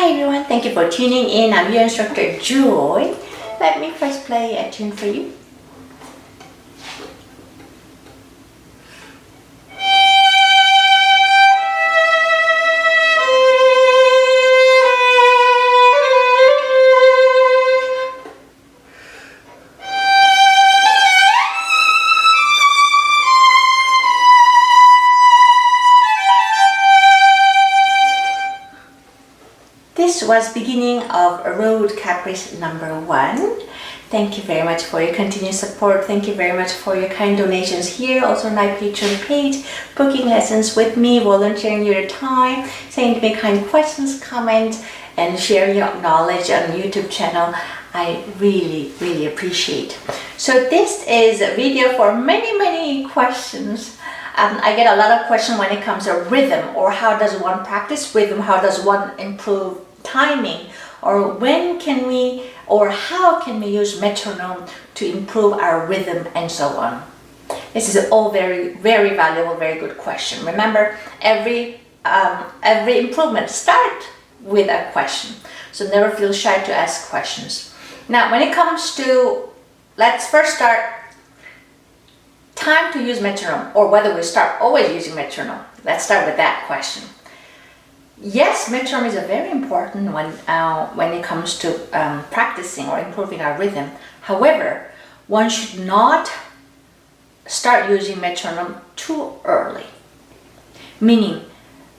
Hi everyone, thank you for tuning in. I'm your instructor Joy. Let me first play a tune for you. This was beginning of Road Caprice number 1. Thank you very much for your continued support. Thank you very much for your kind donations here, also on my Patreon page, booking lessons with me, volunteering your time, sending me kind questions, comments, and sharing your knowledge on YouTube channel. I really appreciate. So this is a video for many questions. I get a lot of questions when it comes to rhythm, or how does one practice rhythm, how does one improve timing, or when can we, or how can we use metronome to improve our rhythm, and so on. This is all very valuable, very good question. Remember, every improvement starts with a question, so never feel shy to ask questions. Now when it comes to, let's first start time to use metronome, or whether we start always using metronome. Let's start with that question. Yes, metronome is a very important one when it comes to practicing or improving our rhythm. However, one should not start using metronome too early. Meaning,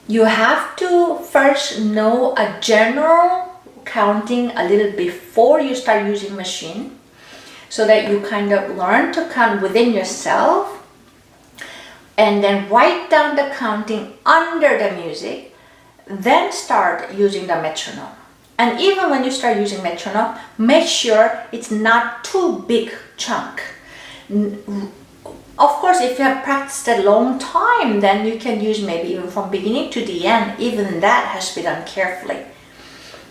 you have to first know a general counting a little before you start using machine, so that you kind of learn to count within yourself, and then write down the counting under the music, then start using the metronome. And even when you start using metronome, make sure it's not too big chunk. Of course, if you have practiced a long time, then you can use maybe even from beginning to the end. Even that has to be done carefully.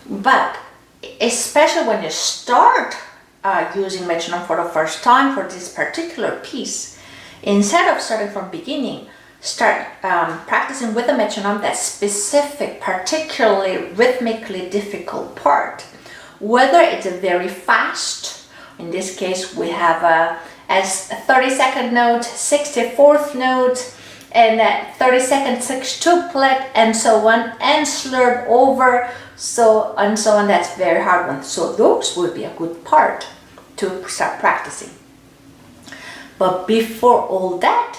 But especially when you start using metronome for the first time for this particular piece, instead of starting from beginning, start practicing with a metronome that specific, particularly rhythmically difficult part. Whether it's a very fast, in this case we have as a 32nd note, 64th note, and a 32nd sextuplet, and so on, and slurred over, so on. That's very hard one. So those would be a good part to start practicing. But before all that,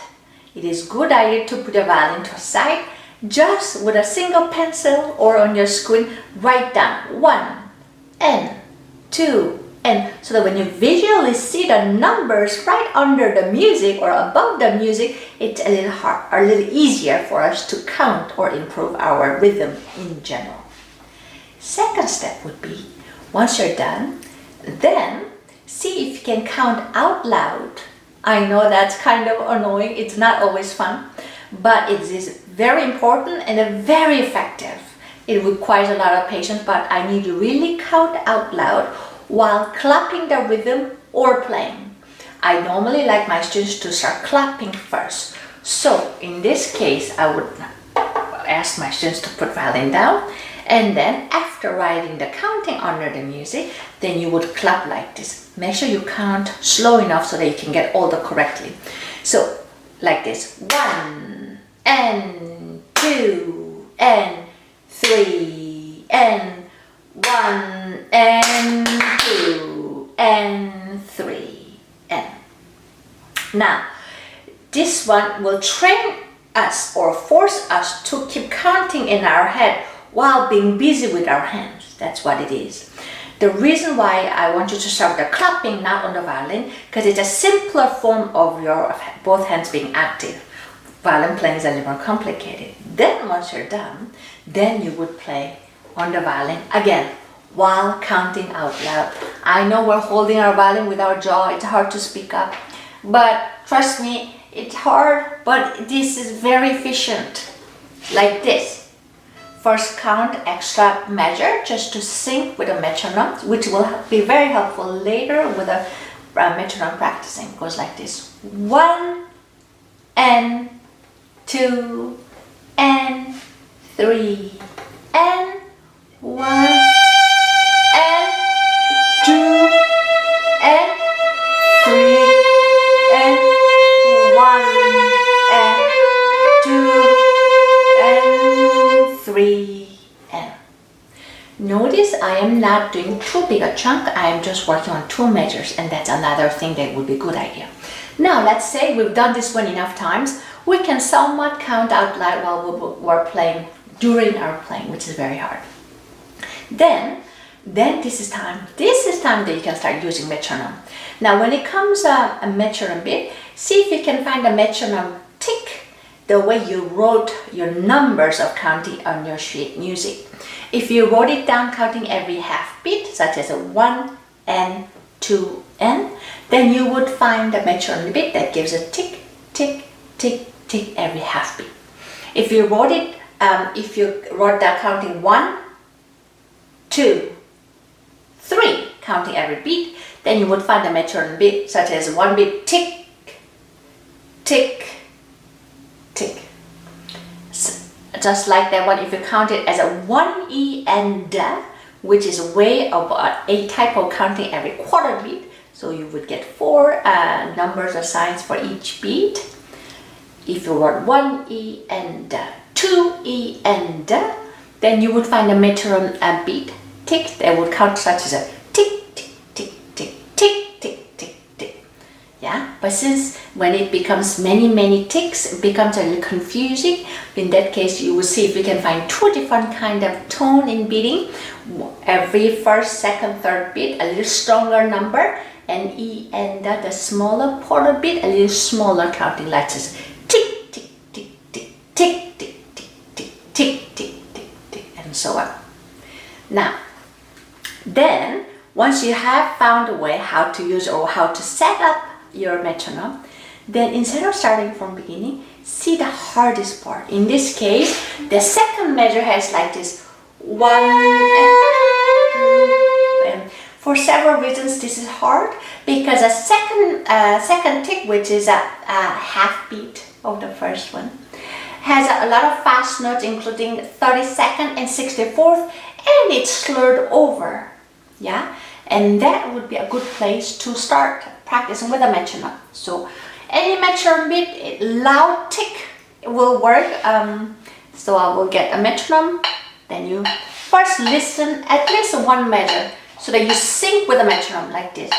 it is good idea to put a violin to a side, just with a single pencil or on your screen, write down 1 and 2 and, so that when you visually see the numbers right under the music or above the music, it's a little easier for us to count or improve our rhythm in general. Second step would be, once you're done, then see if you can count out loud. I know that's kind of annoying, it's not always fun, but it is very important and very effective. It requires a lot of patience, but I need you really count out loud while clapping the rhythm or playing. I normally like my students to start clapping first. So in this case, I would ask my students to put violin down, and then after writing the counting under the music, then you would clap like this. Make sure you count slow enough so that you can get all the correctly. So like this, 1 and 2 and 3 and 1 and 2 and 3 and. Now this one will train us or force us to keep counting in our head while being busy with our hands. That's what it is. The reason why I want you to start with the clapping, not on the violin, because it's a simpler form of your both hands being active. Violin playing is a little more complicated. Then once you're done, then you would play on the violin again while counting out loud. I know we're holding our violin with our jaw, it's hard to speak up, but trust me, it's hard, but this is very efficient. Like this. First count, extra measure, just to sync with a metronome, which will be very helpful later with a metronome practicing. It goes like this: 1 and 2 and 3 and 1 Notice I am not doing too big a chunk. I am just working on 2 measures, and that's another thing that would be a good idea. Now let's say we've done this one enough times. We can somewhat count out loud while we're playing, during our playing, which is very hard. Then this is time that you can start using metronome. Now when it comes a metronome bit, see if you can find a metronome tick the way you wrote your numbers of counting on your sheet music. If you wrote it down counting every half beat, such as a 1 and 2 and, then you would find a metronome bit that gives a tick, tick, tick, tick every half beat. If you wrote down counting 1, 2, 3, counting every beat, then you would find a metronome bit such as 1 beat tick, tick, tick. Just like that one, if you count it as a 1 E and da, which is a way of a type of counting every quarter beat, so you would get 4 numbers or signs for each beat. If you wrote 1 E and da, 2 E and da, then you would find a metronome beat tick that would count such as a tick, tick, tick, tick, tick, tick, tick, tick. Yeah, but since when it becomes many ticks, it becomes a little confusing. In that case, you will see if we can find 2 different kind of tone in beating. Every first, second, third beat, a little stronger number, and E and the smaller quarter beat, a little smaller counting, like this. Tick, tick, tick, tick, tick, tick, tick, tick, tick, tick, tick, tick, and so on. Now, then, once you have found a way how to use or how to set up your metronome, then instead of starting from beginning, see the hardest part. In this case, the second measure has like this 1 and for several reasons this is hard, because a second tick, which is a half beat of the first one, has a lot of fast notes, including 32nd and 64th, and it's slurred over. Yeah, and that would be a good place to start practicing with a metronome. So any metronome beat, loud tick will work. So I will get a metronome. Then you first listen at least 1 measure so that you sync with the metronome like this.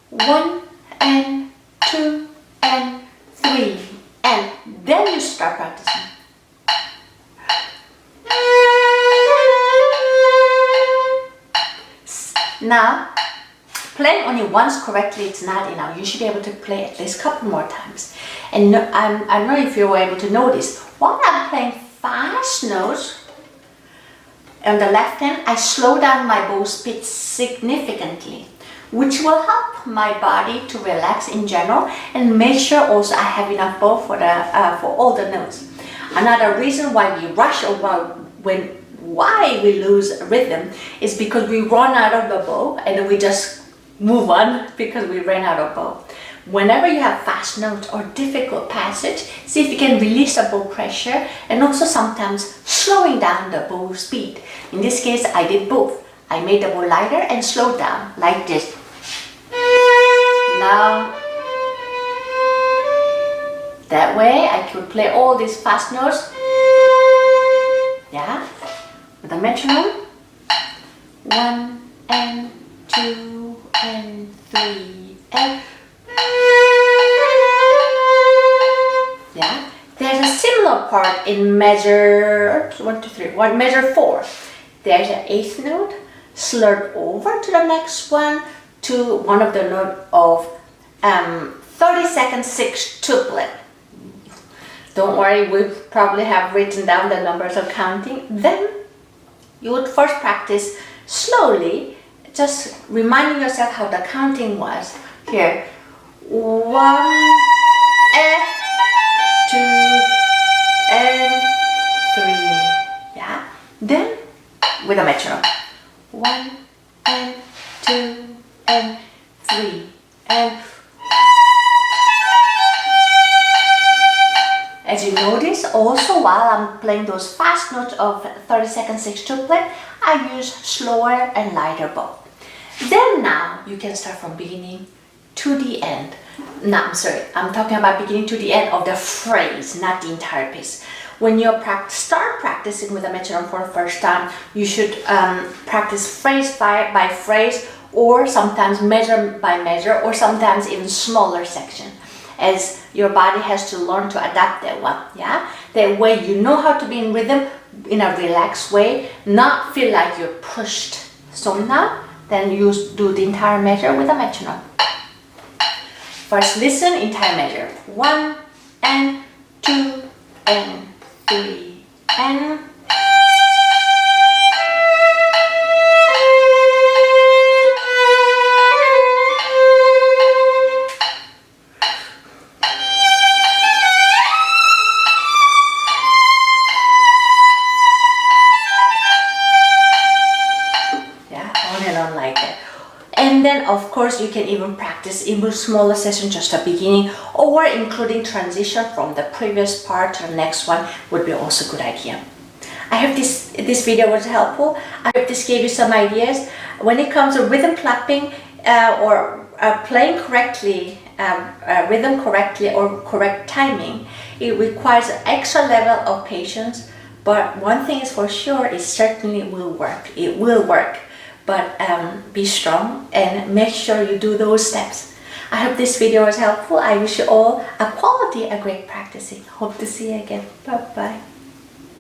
1 and 2 and 3, and then you start practicing. Now, playing only once correctly, it's not enough. You should be able to play at least a couple more times. And I don't know if you were able to notice, while I'm playing fast notes on the left hand, I slow down my bow speed significantly, which will help my body to relax in general and make sure also I have enough bow for all the notes. Another reason why we rush or why we lose rhythm is because we run out of the bow and then we just move on because we ran out of bow. Whenever you have fast notes or difficult passage, see if you can release the bow pressure and also sometimes slowing down the bow speed. In this case, I did both. I made the bow lighter and slowed down like this. Now, that way I could play all these fast notes. Yeah. With a metronome, 1 and 2 and 3 and yeah. There's a similar part in measure 1, 2, 3. Measure 4. There's an 8th note slurred over to the next one to one of the note of 32nd 6th tuplet. Don't worry, we probably have written down the numbers of counting. Then you would first practice slowly, just reminding yourself how the counting was. Here, 1 and 2 and 3. Yeah. Then with a metronome, 1 and 2 and 3 and. As you notice, also while I'm playing those fast notes of 32nd 6th tuplet, I use slower and lighter bow. Then now you can start from beginning to the end. No, I'm sorry, I'm talking about beginning to the end of the phrase, not the entire piece. when you start practicing with a metronome for the first time, you should practice phrase by phrase, or sometimes measure by measure, or sometimes even smaller section, as your body has to learn to adapt that one. Yeah, that way you know how to be in rhythm in a relaxed way, not feel like you're pushed. So now, then you do the entire measure with a metronome. First, listen, entire measure. 1 and 2 and 3 and. Like that. And then of course you can even practice even smaller session, just a beginning, or including transition from the previous part to the next one would be also a good idea. I hope this video was helpful. I hope this gave you some ideas. When it comes to rhythm clapping or playing correctly, rhythm correctly or correct timing, it requires an extra level of patience, but one thing is for sure, it certainly will work. It will work. But be strong and make sure you do those steps. I hope this video was helpful. I wish you all a great practicing. Hope to see you again. Bye-bye.